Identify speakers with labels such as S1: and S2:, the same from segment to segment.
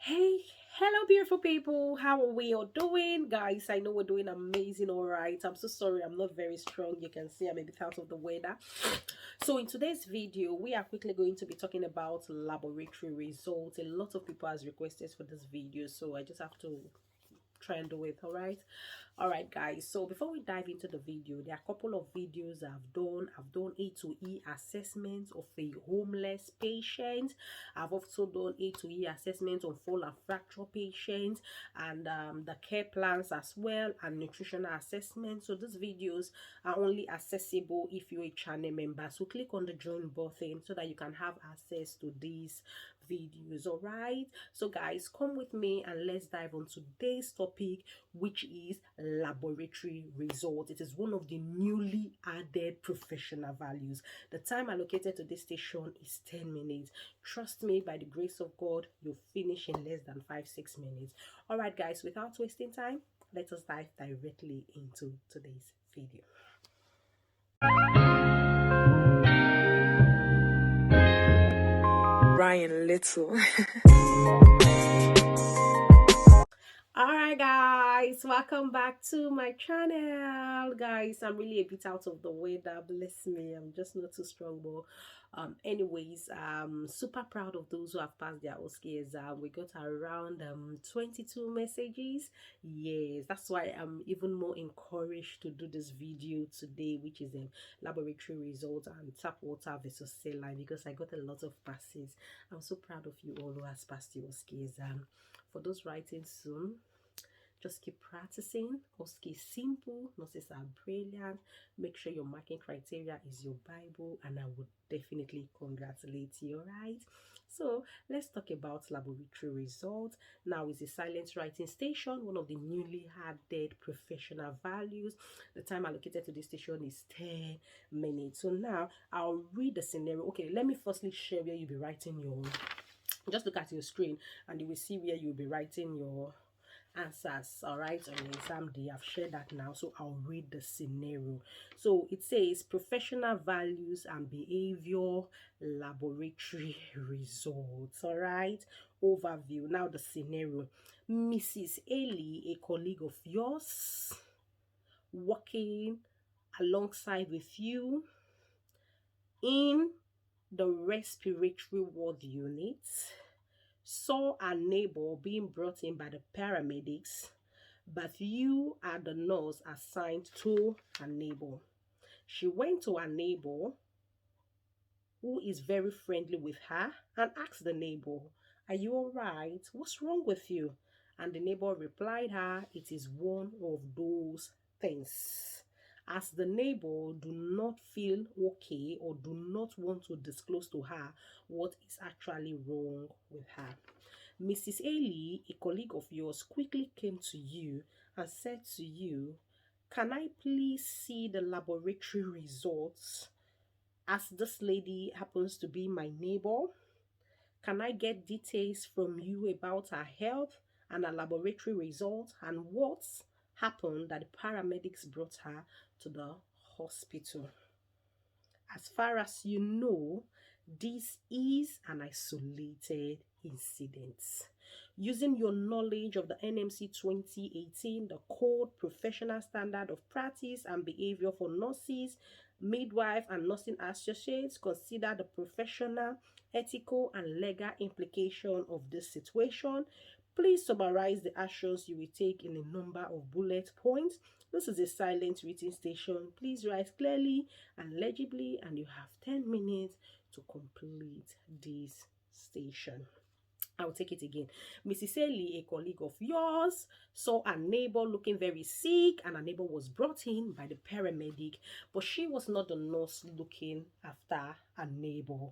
S1: Hey, hello, beautiful people. How are we all doing, guys? I know we're doing amazing. All right. I'm so sorry, I'm not very strong. You can see I'm a bit out of the weather. So, in today's video, we are quickly going to be talking about laboratory results. A lot of people has requested for this video, so I just have to try and do it. All right, guys, so before we dive into the video, there are a couple of videos I've done A to E assessments of a homeless patient. I've also done A to E assessments on fall and fracture patients, and the care plans as well, and nutritional assessments. So these videos are only accessible if you're a channel member, so click on the join button so that you can have access to these videos. All right, so guys, come with me and let's dive on today's topic, which is laboratory results. It is one of the newly added professional values. The time allocated to this station is 10 minutes. Trust me, by the grace of God, you'll finish in less than 5-6 minutes. All right, guys, without wasting time, let us dive directly into today's video.
S2: Ryan Little.
S1: Alright, guys, welcome back to my channel. Guys, I'm really a bit out of the weather, bless me, I'm just not too strong. But anyways, super proud of those who have passed their OSCE exam. We got around 22 messages. Yes, that's why I'm even more encouraged to do this video today, which is laboratory results and tap water versus saline, because I got a lot of passes. I'm so proud of you all who has passed your OSCE exam. For those writing soon, just keep practicing. OSCE is simple, nurses are brilliant. Make sure your marking criteria is your Bible, and I would definitely congratulate you. All right, so let's talk about laboratory results. Now is a silent writing station, one of the newly added professional values. The time allocated to this station is 10 minutes. So now I'll read the scenario. Okay, let me firstly share where you'll be writing your, just look at your screen and you will see where you'll be writing your answers. All right, on the exam day, I've shared that now, so I'll read the scenario. So it says professional values and behavior laboratory results. All right, overview. Now the scenario: Mrs. Ellie, a colleague of yours, working alongside with you in the respiratory ward unit, saw a neighbor being brought in by the paramedics, but you are the nurse assigned to a neighbor. She went to a neighbor who is very friendly with her and asked the neighbor, "Are you all right? What's wrong with you?" And the neighbor replied her, "It is one of those things." As the neighbor do not feel okay or do not want to disclose to her what is actually wrong with her, Mrs. Ailey, a colleague of yours, quickly came to you and said to you, "Can I please see the laboratory results, as this lady happens to be my neighbor? Can I get details from you about her health and her laboratory results and what's happened that the paramedics brought her to the hospital? As far as you know, this is an isolated incident. Using your knowledge of the NMC 2018, the Code Professional Standard of Practice and Behavior for Nurses, Midwife, and Nursing Associates, consider the professional, ethical, and legal implication of this situation. Please summarize the actions you will take in a number of bullet points. This is a silent written station. Please write clearly and legibly, and you have 10 minutes to complete this station. I will take it again. Mrs. Ellie, a colleague of yours, saw a neighbor looking very sick, and a neighbor was brought in by the paramedic, but she was not the nurse looking after a neighbor.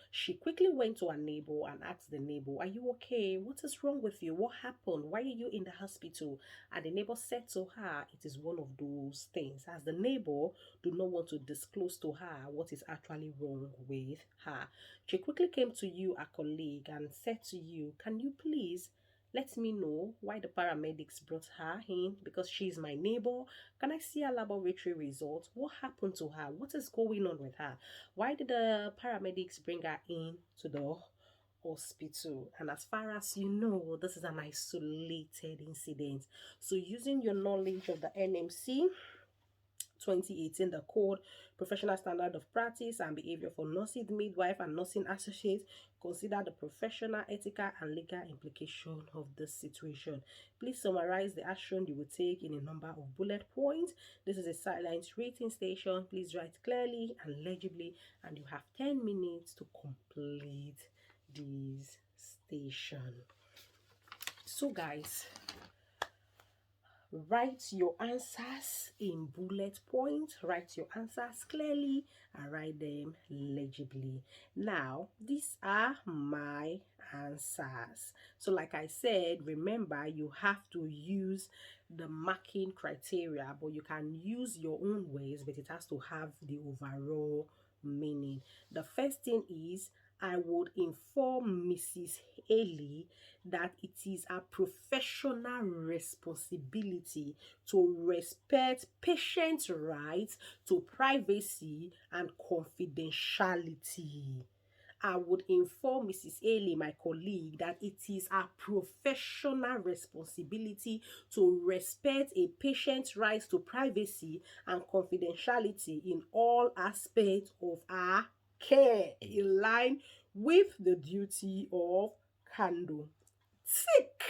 S1: She quickly went to her neighbor and asked the neighbor, "Are you okay? What is wrong with you? What happened? Why are you in the hospital?" And the neighbor said to her, "It is one of those things," as the neighbor do not want to disclose to her what is actually wrong with her. She quickly came to you, a colleague, and said to you, "Can you please let me know why the paramedics brought her in, because she's my neighbor? Can I see her laboratory results? What happened to her? What is going on with her? Why did the paramedics bring her in to the hospital. And as far as you know, this is an isolated incident. So using your knowledge of the NMC 2018, the code professional standard of practice and behavior for nursing midwife and nursing associates, consider the professional, ethical and legal implication of this situation. Please summarize the action you will take in a number of bullet points. This is a silence rating station. Please write clearly and legibly, and you have 10 minutes to complete this station. So guys, write your answers in bullet points, write your answers clearly and write them legibly. Now these are my answers. So like I said, remember you have to use the marking criteria, but you can use your own ways, but it has to have the overall meaning. The first thing is, I would inform Mrs. Haley that it is a professional responsibility to respect patients' rights to privacy and confidentiality. I would inform Mrs. Haley, my colleague, that it is a professional responsibility to respect a patient's rights to privacy and confidentiality in all aspects of our care, in line with the duty of candor. Tick.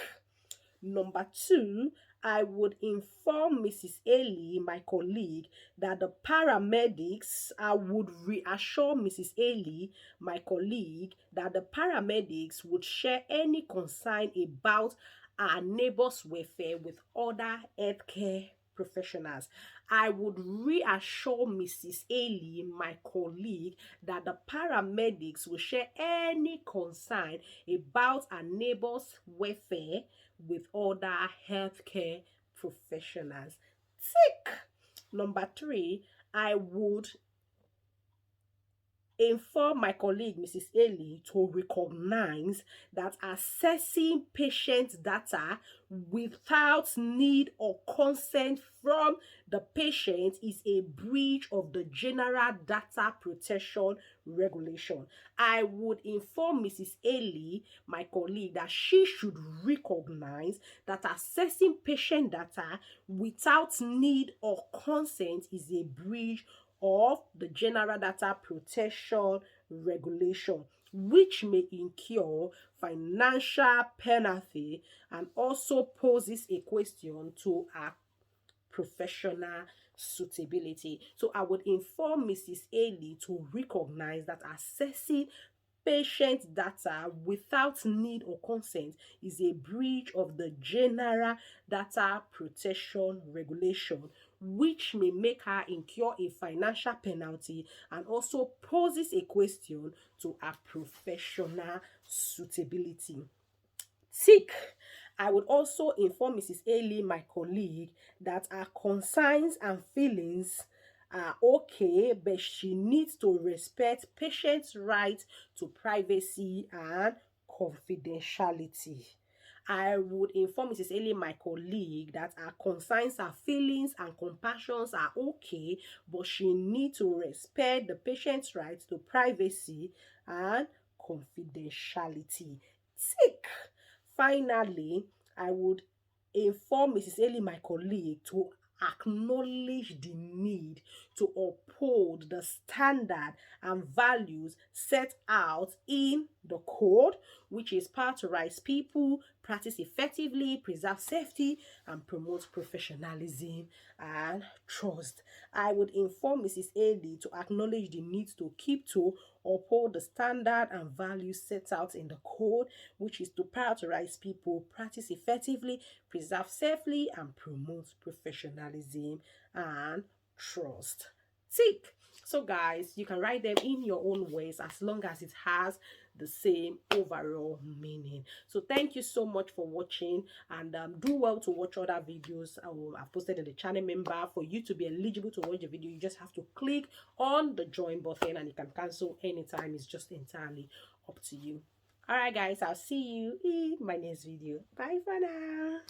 S1: Number two, I would inform Mrs. Haley, my colleague, that the paramedics, I would reassure Mrs. Haley, my colleague, that the paramedics would share any concern about our neighbor's welfare with other healthcare professionals. I would reassure Mrs. Haley, my colleague, that the paramedics will share any concern about our neighbor's welfare with other healthcare professionals. Tick. Number three, I would inform my colleague Mrs. Haley to recognize that accessing patient data without need or consent from the patient is a breach of the General Data Protection Regulation. I would inform Mrs. Haley, my colleague, that she should recognize that accessing patient data without need or consent is a breach of the General Data Protection Regulation, which may incur financial penalty and also poses a question to our professional suitability. So I would inform Mrs. Haley to recognize that accessing patient data without need or consent is a breach of the General Data Protection Regulation, which may make her incur a financial penalty and also poses a question to her professional suitability. Tick. I would also inform Mrs. Haley, my colleague, that her concerns and feelings are okay, but she needs to respect patients' right to privacy and confidentiality. I would inform Mrs. Haley, my colleague, that her concerns, her feelings, and compassions are okay, but she needs to respect the patient's right to privacy and confidentiality. Tick. Finally, I would inform Mrs. Haley, my colleague, to acknowledge the need to uphold the standard and values set out in the code, which is power to rise people, practice effectively, preserve safety, and promote professionalism and trust. I would inform Mrs. Haley to acknowledge the need to keep to uphold the standard and values set out in the code, which is to prioritize people, practice effectively, preserve safely, and promote professionalism and trust. Tick. So guys, you can write them in your own ways as long as it has the same overall meaning. So thank you so much for watching, and do well to watch other videos I've posted in the channel member. For you to be eligible to watch the video, you just have to click on the join button and you can cancel anytime. It's just entirely up to you. All right guys, I'll see you in my next video. Bye for now.